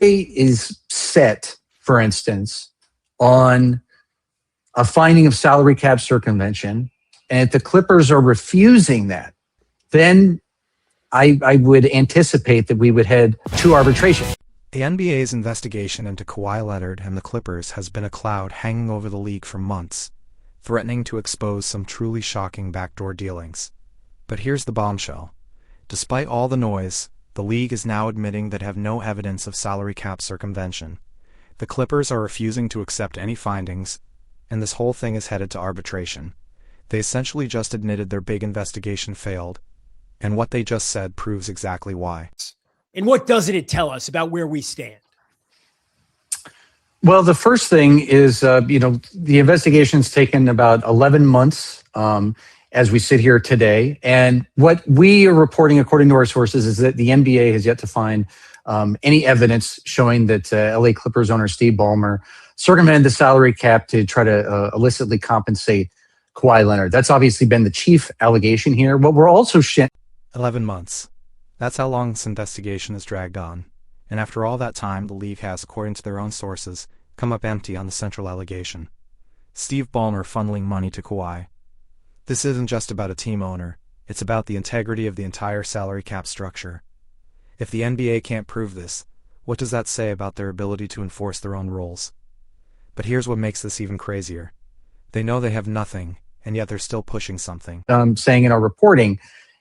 is set, for instance, on a finding of salary cap circumvention, and if the Clippers are refusing that, then I would anticipate that we would head to arbitration. The NBA's investigation into Kawhi Leonard and the Clippers has been a cloud hanging over the league for months, threatening to expose some truly shocking backdoor dealings. But here's the bombshell. Despite all the noise, the league is now admitting that have no evidence of salary cap circumvention. The Clippers are refusing to accept any findings, and this whole thing is headed to arbitration. They essentially just admitted their big investigation failed, and what they just said proves exactly why. And what doesn't it tell us about where we stand? Well, the first thing is, the investigation's taken about 11 months as we sit here today. And what we are reporting, according to our sources, is that the NBA has yet to find any evidence showing that LA Clippers owner Steve Ballmer circumvented the salary cap to try to illicitly compensate Kawhi Leonard. That's obviously been the chief allegation here. What we're also 11 months. That's how long this investigation has dragged on. And after all that time, the league has, according to their own sources, come up empty on the central allegation. Steve Ballmer funneling money to Kawhi. This isn't just about a team owner, it's about the integrity of the entire salary cap structure. If the NBA can't prove this, what does that say about their ability to enforce their own rules? But here's what makes this even crazier. They know they have nothing, and yet they're still pushing something. Saying in our reporting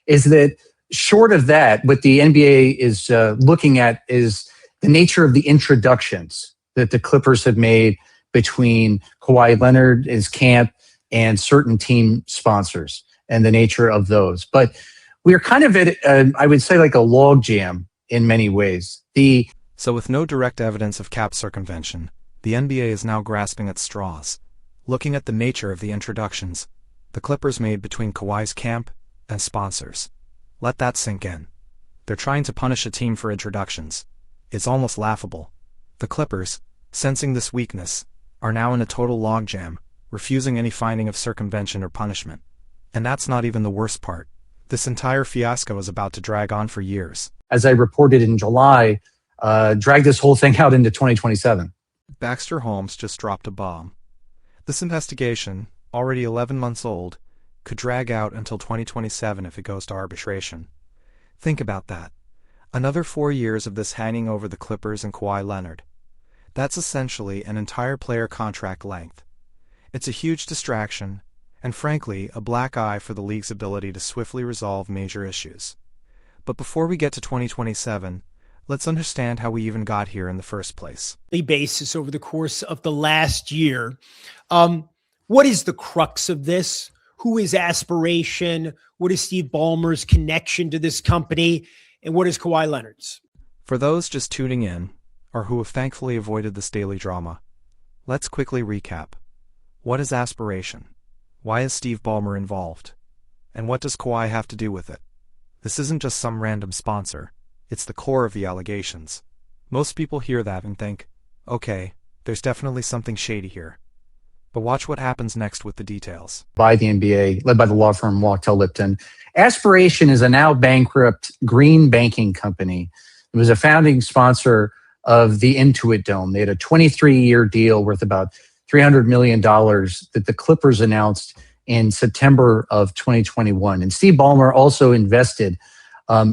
is that short of that, what the NBA is looking at is the nature of the introductions that the Clippers have made between Kawhi Leonard, his camp, and certain team sponsors, and the nature of those. But we're kind of at, I would say, like a log jam in many ways. So with no direct evidence of cap circumvention, the NBA is now grasping at straws, looking at the nature of the introductions the Clippers made between Kawhi's camp and sponsors. Let that sink in. They're trying to punish a team for introductions. It's almost laughable. The Clippers, sensing this weakness, are now in a total logjam, refusing any finding of circumvention or punishment. And that's not even the worst part. This entire fiasco is about to drag on for years. As I reported in July, drag this whole thing out into 2027. Baxter Holmes just dropped a bomb. This investigation, already 11 months old, could drag out until 2027 if it goes to arbitration. Think about that. Another 4 years of this hanging over the Clippers and Kawhi Leonard. That's essentially an entire player contract length. It's a huge distraction, and frankly, a black eye for the league's ability to swiftly resolve major issues. But before we get to 2027, let's understand how we even got here in the first place. The basis over the course of the last year. What is the crux of this? Who is Aspiration? What is Steve Ballmer's connection to this company? And what is Kawhi Leonard's? For those just tuning in, or who have thankfully avoided this daily drama, let's quickly recap. What is Aspiration? Why is Steve Ballmer involved? And what does Kawhi have to do with it? This isn't just some random sponsor. It's the core of the allegations. Most people hear that and think, okay, there's definitely something shady here. But watch what happens next with the details. By the NBA, led by the law firm Wachtell Lipton. Aspiration is a now bankrupt green banking company. It was a founding sponsor of the Intuit Dome. They had a 23-year deal worth about $300 million that the Clippers announced in September of 2021. And Steve Ballmer also invested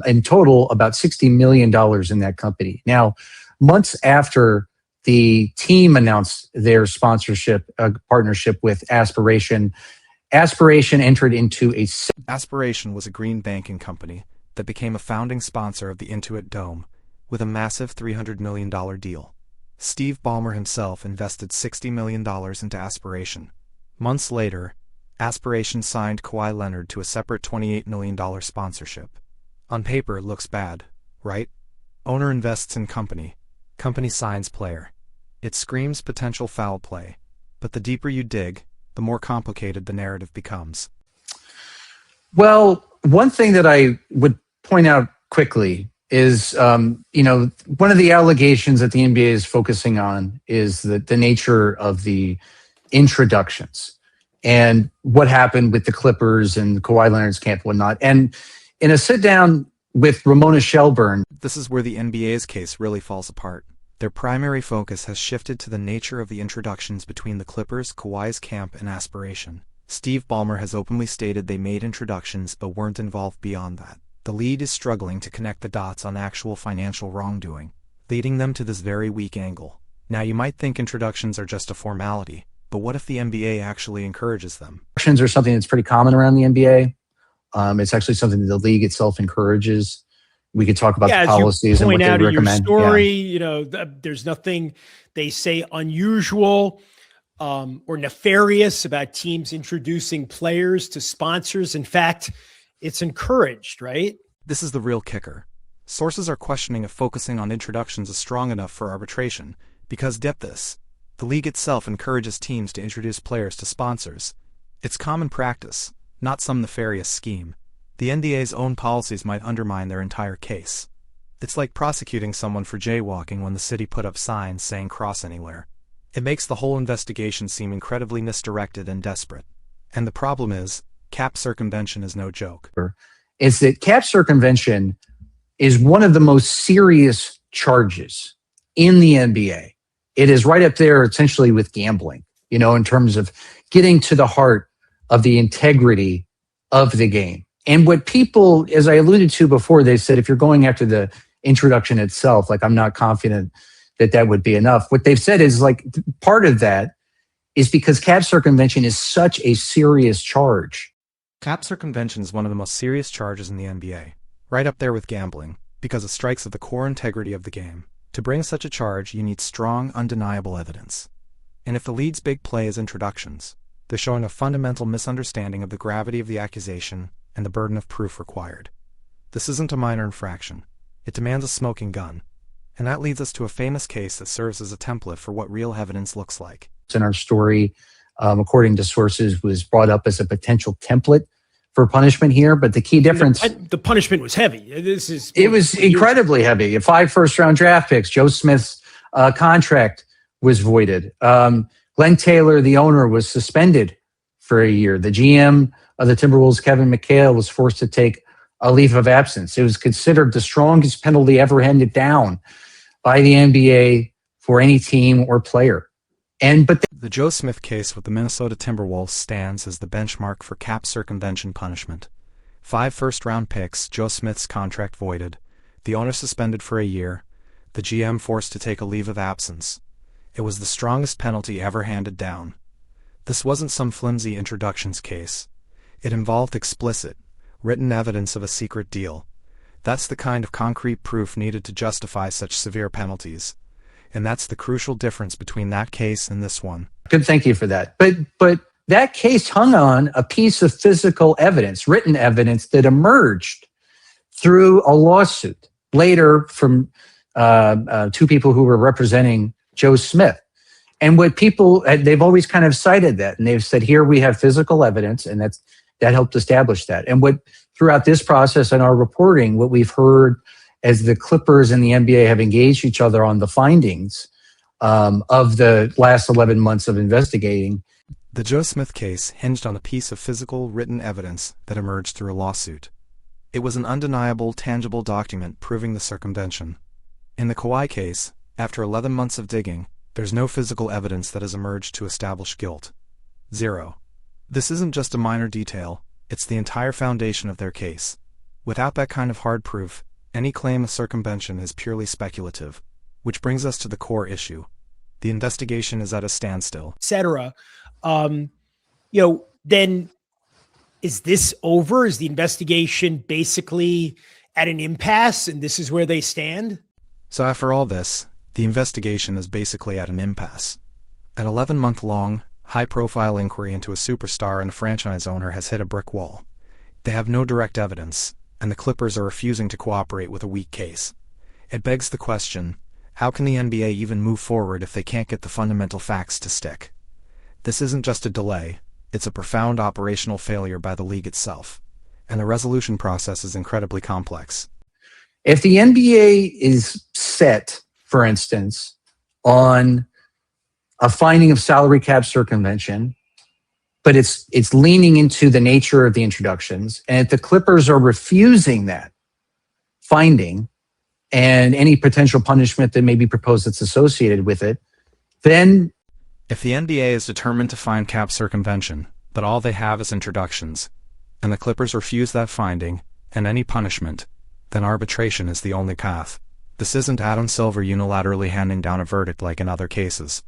in total about $60 million in that company. Now, months after the team announced their sponsorship partnership with Aspiration, Aspiration entered into a... Aspiration was a green banking company that became a founding sponsor of the Intuit Dome with a massive $300 million deal. Steve Ballmer himself invested $60 million into Aspiration. Months later, Aspiration signed Kawhi Leonard to a separate $28 million sponsorship. On paper, it looks bad, right? Owner invests in company. Company signs player. It screams potential foul play. But the deeper you dig, the more complicated the narrative becomes. Well, one thing that I would point out quickly is, one of the allegations that the NBA is focusing on is the nature of the introductions and what happened with the Clippers and Kawhi Leonard's camp and whatnot. And in a sit down with Ramona Shelburne. This is where the NBA's case really falls apart. their primary focus has shifted to the nature of the introductions between the Clippers, Kawhi's camp, and Aspiration. Steve Ballmer has openly stated they made introductions but weren't involved beyond that. The league is struggling to connect the dots on actual financial wrongdoing, leading them to this very weak angle. Now you might think introductions are just a formality, but what if the NBA actually encourages them? Introductions are something that's pretty common around the NBA. It's actually something that the league itself encourages. We could talk about the policies and what they recommend. Story, there's nothing they say unusual or nefarious about teams introducing players to sponsors. In fact, it's encouraged, right? This is the real kicker. Sources are questioning if focusing on introductions is strong enough for arbitration, because get this, the league itself encourages teams to introduce players to sponsors. It's common practice, not some nefarious scheme. The NBA's own policies might undermine their entire case. It's like prosecuting someone for jaywalking when the city put up signs saying cross anywhere. It makes the whole investigation seem incredibly misdirected and desperate. And the problem is, cap circumvention is no joke. Is that cap circumvention is one of the most serious charges in the NBA. It is right up there essentially with gambling, in terms of getting to the heart of the integrity of the game. And what people, as I alluded to before, they said, if you're going after the introduction itself, like, I'm not confident that that would be enough. What they've said is, like, part of that is because cap circumvention is such a serious charge. Cap circumvention is one of the most serious charges in the NBA, right up there with gambling, because it strikes at the core integrity of the game. To bring such a charge, you need strong, undeniable evidence. And if the league's big play is introductions, they're showing a fundamental misunderstanding of the gravity of the accusation and the burden of proof required. This isn't a minor infraction. It demands a smoking gun. And that leads us to a famous case that serves as a template for what real evidence looks like. In our story, according to sources, was brought up as a potential template for punishment here. But the key difference... The punishment was heavy. It was incredibly heavy. 5 first-round draft picks. Joe Smith's contract was voided. Glenn Taylor, the owner, was suspended for a year. The GM of the Timberwolves, Kevin McHale, was forced to take a leave of absence. It was considered the strongest penalty ever handed down by the NBA for any team or player. But the Joe Smith case with the Minnesota Timberwolves stands as the benchmark for cap circumvention punishment. 5 first-round picks, Joe Smith's contract voided, the owner suspended for a year, the GM forced to take a leave of absence. It was the strongest penalty ever handed down. This wasn't some flimsy introductions case. It involved explicit, written evidence of a secret deal. That's the kind of concrete proof needed to justify such severe penalties. And that's the crucial difference between that case and this one. Good, thank you for that. But that case hung on a piece of physical evidence, written evidence that emerged through a lawsuit later from 2 people who were representing Joe Smith. And what people, they've always kind of cited that, and they've said, here we have physical evidence, and that helped establish that. And what throughout this process and our reporting, what we've heard as the Clippers and the NBA have engaged each other on the findings of the last 11 months of investigating. The Joe Smith case hinged on a piece of physical written evidence that emerged through a lawsuit. It was an undeniable, tangible document proving the circumvention. In the Kawhi case, after 11 months of digging, there's no physical evidence that has emerged to establish guilt. 0. This isn't just a minor detail, it's the entire foundation of their case. Without that kind of hard proof, any claim of circumvention is purely speculative, which brings us to the core issue. The investigation is at a standstill. Etc. Then is this over? Is the investigation basically at an impasse and this is where they stand? So after all this, the investigation is basically at an impasse. An 11-month-long, high-profile inquiry into a superstar and a franchise owner has hit a brick wall. They have no direct evidence, and the Clippers are refusing to cooperate with a weak case. It begs the question, how can the NBA even move forward if they can't get the fundamental facts to stick? This isn't just a delay, it's a profound operational failure by the league itself, and the resolution process is incredibly complex. If the NBA is set, for instance, on a finding of salary cap circumvention, but it's leaning into the nature of the introductions, and if the Clippers are refusing that finding, and any potential punishment that may be proposed that's associated with it, then if the NBA is determined to find cap circumvention, but all they have is introductions, and the Clippers refuse that finding and any punishment, then arbitration is the only path. This isn't Adam Silver unilaterally handing down a verdict like in other cases.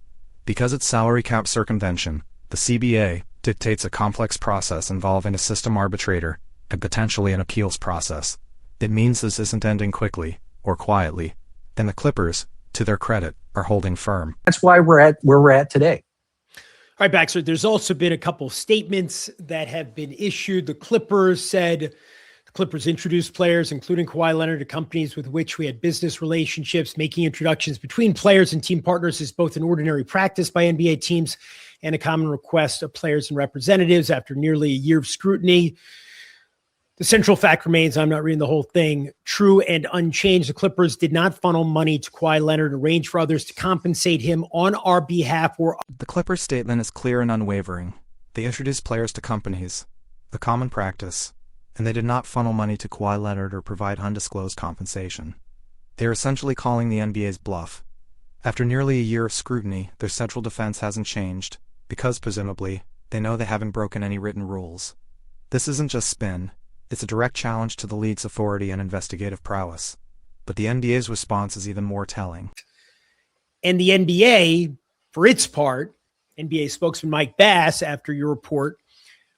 Because it's salary cap circumvention, the CBA dictates a complex process involving a system arbitrator and potentially an appeals process. It means this isn't ending quickly or quietly, and the Clippers, to their credit, are holding firm. That's why we're at where we're at today. All right, Baxter, there's also been a couple of statements that have been issued. The Clippers said the Clippers introduced players, including Kawhi Leonard, to companies with which we had business relationships. Making introductions between players and team partners is both an ordinary practice by NBA teams and a common request of players and representatives. After nearly a year of scrutiny, the central fact remains, I'm not reading the whole thing, true and unchanged. The Clippers did not funnel money to Kawhi Leonard, arrange for others to compensate him on our behalf. The Clippers' statement is clear and unwavering. They introduced players to companies, the common practice, and they did not funnel money to Kawhi Leonard or provide undisclosed compensation. They are essentially calling the NBA's bluff. After nearly a year of scrutiny, their central defense hasn't changed, because presumably, they know they haven't broken any written rules. This isn't just spin. It's a direct challenge to the league's authority and investigative prowess. But the NBA's response is even more telling. And the NBA, for its part, NBA spokesman Mike Bass, after your report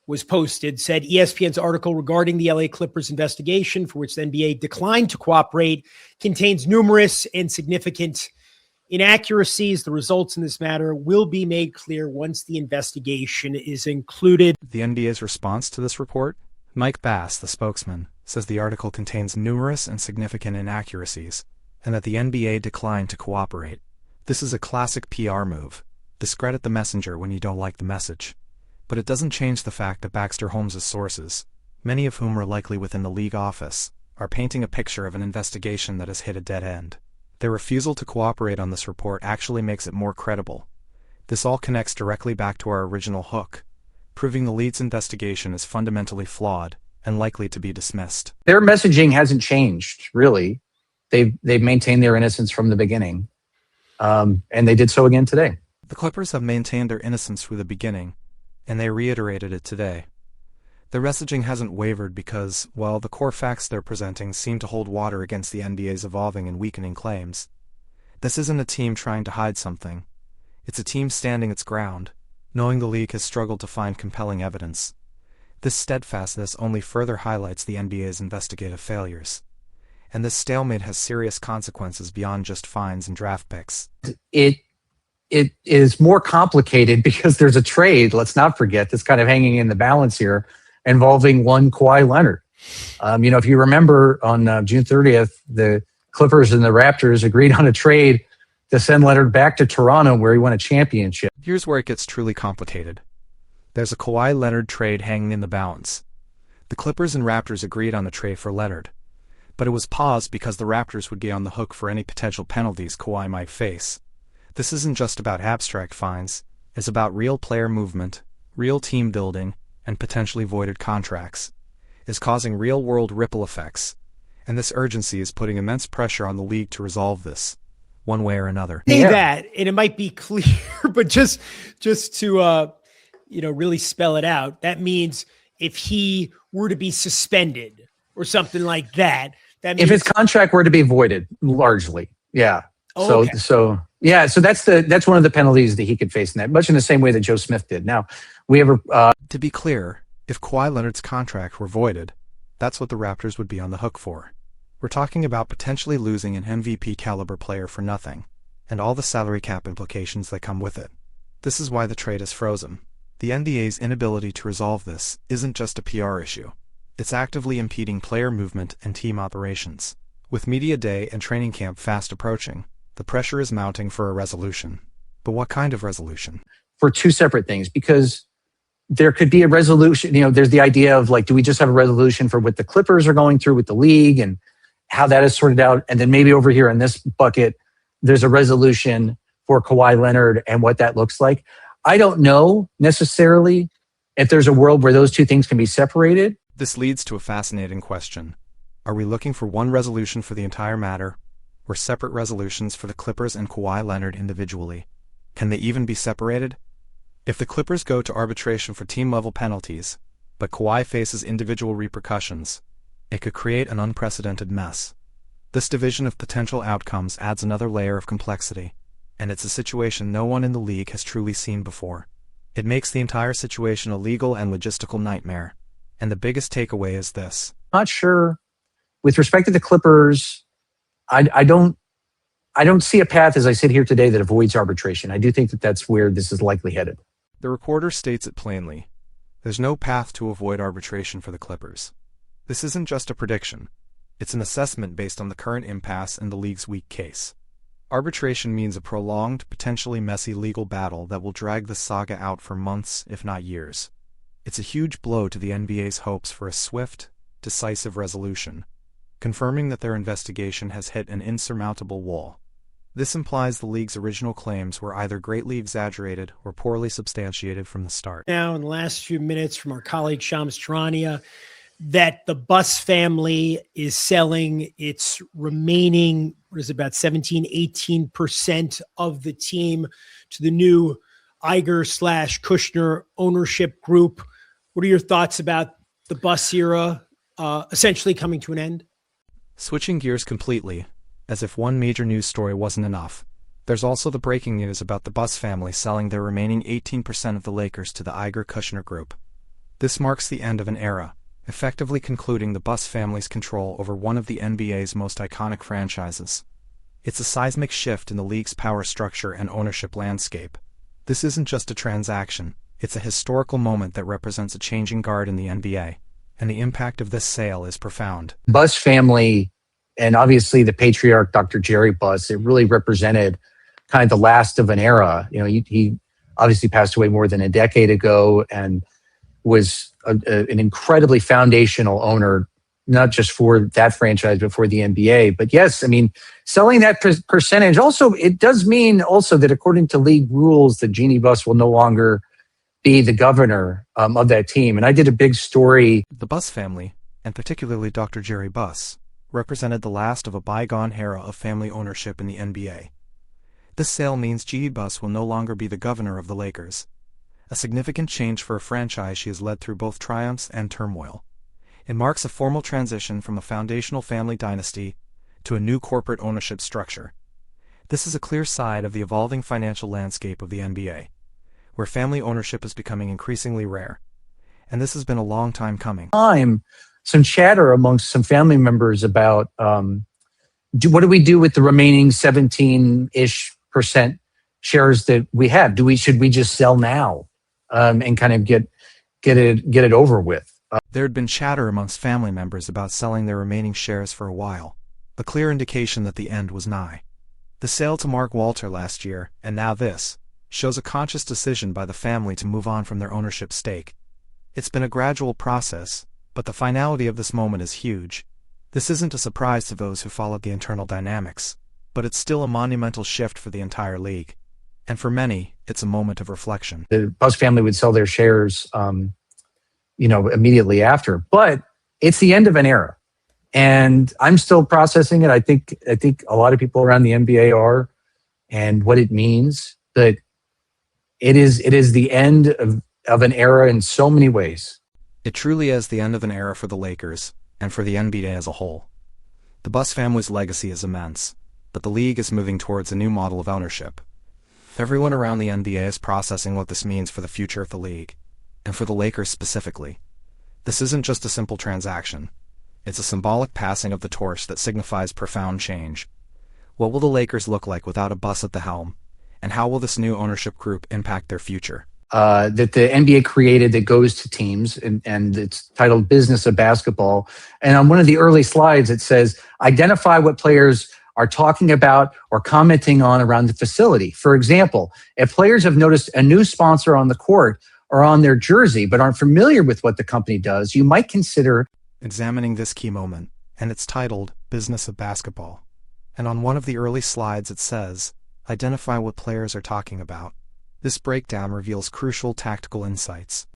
was posted, said ESPN's article regarding the LA Clippers investigation, for which the NBA declined to cooperate, contains numerous and significant inaccuracies. The results in this matter will be made clear once the investigation is concluded. The NBA's response to this report? Mike Bass, the spokesman, says the article contains numerous and significant inaccuracies, and that the NBA declined to cooperate. This is a classic PR move. Discredit the messenger when you don't like the message. But it doesn't change the fact that Baxter Holmes' sources, many of whom are likely within the league office, are painting a picture of an investigation that has hit a dead end. Their refusal to cooperate on this report actually makes it more credible. This all connects directly back to our original hook, proving the league's investigation is fundamentally flawed and likely to be dismissed. Their messaging hasn't changed, really. They've maintained their innocence from the beginning, and they did so again today. The Clippers have maintained their innocence from the beginning, and they reiterated it today. Their messaging hasn't wavered because, while the core facts they're presenting seem to hold water against the NBA's evolving and weakening claims, this isn't a team trying to hide something. It's a team standing its ground, knowing the league has struggled to find compelling evidence. This steadfastness only further highlights the NBA's investigative failures. And this stalemate has serious consequences beyond just fines and draft picks. It is more complicated because there's a trade, let's not forget, that's kind of hanging in the balance here, involving one Kawhi Leonard. If you remember on June 30th, the Clippers and the Raptors agreed on a trade to send Leonard back to Toronto where he won a championship. Here's where it gets truly complicated. There's a Kawhi Leonard trade hanging in the balance. The Clippers and Raptors agreed on the trade for Leonard, but it was paused because the Raptors would be on the hook for any potential penalties Kawhi might face. This isn't just about abstract fines, it's about real player movement, real team building, and potentially voided contracts. It's causing real-world ripple effects, and this urgency is putting immense pressure on the league to resolve this, one way or another. Say that, and it might be clear, but just to really spell it out, that means if he were to be suspended or something like that, that means if his contract were to be voided, largely, yeah. Oh, okay. So that's one of the penalties that he could face in that, much in the same way that Joe Smith did. Now, to be clear, if Kawhi Leonard's contract were voided, that's what the Raptors would be on the hook for. We're talking about potentially losing an MVP caliber player for nothing, and all the salary cap implications that come with it. This is why the trade is frozen. The NBA's inability to resolve this isn't just a PR issue. It's actively impeding player movement and team operations. With media day and training camp fast approaching, the pressure is mounting for a resolution. But what kind of resolution? For two separate things, because there could be a resolution. There's the idea of do we just have a resolution for what the Clippers are going through with the league and how that is sorted out? And then maybe over here in this bucket, there's a resolution for Kawhi Leonard and what that looks like. I don't know necessarily if there's a world where those two things can be separated. This leads to a fascinating question. Are we looking for one resolution for the entire matter, or separate resolutions for the Clippers and Kawhi Leonard individually. Can they even be separated? If the Clippers go to arbitration for team-level penalties, but Kawhi faces individual repercussions, it could create an unprecedented mess. This division of potential outcomes adds another layer of complexity, and it's a situation no one in the league has truly seen before. It makes the entire situation a legal and logistical nightmare, and the biggest takeaway is this. Not sure. With respect to the Clippers, I don't see a path as I sit here today that avoids arbitration. I do think that that's where this is likely headed. The recorder states it plainly. There's no path to avoid arbitration for the Clippers. This isn't just a prediction. It's an assessment based on the current impasse and the league's weak case. Arbitration means a prolonged, potentially messy legal battle that will drag the saga out for months, if not years. It's a huge blow to the NBA's hopes for a swift, decisive resolution, confirming that their investigation has hit an insurmountable wall. This implies the league's original claims were either greatly exaggerated or poorly substantiated from the start. Now, in the last few minutes from our colleague Shams Charania, that the Buss family is selling its remaining, about 18% of the team to the new Iger/Kushner ownership group. What are your thoughts about the Buss era essentially coming to an end? Switching gears completely, as if one major news story wasn't enough, there's also the breaking news about the Buss family selling their remaining 18% of the Lakers to the Iger-Kushner group. This marks the end of an era, effectively concluding the Buss family's control over one of the NBA's most iconic franchises. It's a seismic shift in the league's power structure and ownership landscape. This isn't just a transaction, it's a historical moment that represents a changing guard in the NBA, and the impact of this sale is profound. Buss family, and obviously the patriarch, Dr. Jerry Buss, it really represented kind of the last of an era. You know, he obviously passed away more than a decade ago and was an incredibly foundational owner, not just for that franchise, but for the NBA. But yes, I mean, selling that percentage also, it does mean also that according to league rules, that Jeannie Buss will no longer be the governor of that team. And I did a big story. The Buss family, and particularly Dr. Jerry Buss, represented the last of a bygone era of family ownership in the NBA. This sale means Jeannie Buss will no longer be the governor of the Lakers, a significant change for a franchise she has led through both triumphs and turmoil. It marks a formal transition from a foundational family dynasty to a new corporate ownership structure. This is a clear side of the evolving financial landscape of the NBA, where family ownership is becoming increasingly rare. And this has been a long time coming. Some chatter amongst some family members about what do we do with the remaining 17-ish% shares that we have? Should we just sell now and kind of get it over with? There had been chatter amongst family members about selling their remaining shares for a while, a clear indication that the end was nigh. The sale to Mark Walter last year, and now this, shows a conscious decision by the family to move on from their ownership stake. It's been a gradual process, but the finality of this moment is huge. This isn't a surprise to those who followed the internal dynamics, but it's still a monumental shift for the entire league. And for many, it's a moment of reflection. The Buss family would sell their shares, immediately after. But it's the end of an era, and I'm still processing it. I think a lot of people around the NBA are, and what it means. But it is the end of an era in so many ways. It truly is the end of an era for the Lakers and for the NBA as a whole. The Buss family's legacy is immense, but the league is moving towards a new model of ownership. Everyone around the NBA is processing what this means for the future of the league, and for the Lakers specifically. This isn't just a simple transaction. It's a symbolic passing of the torch that signifies profound change. What will the Lakers look like without a Buss at the helm? And how will this new ownership group impact their future? That the NBA created that goes to teams, and it's titled Business of Basketball. And on one of the early slides, it says, identify what players are talking about or commenting on around the facility. For example, if players have noticed a new sponsor on the court or on their jersey but aren't familiar with what the company does, you might consider examining this key moment, and it's titled Business of Basketball. And on one of the early slides, it says, identify what players are talking about. This breakdown reveals crucial tactical insights.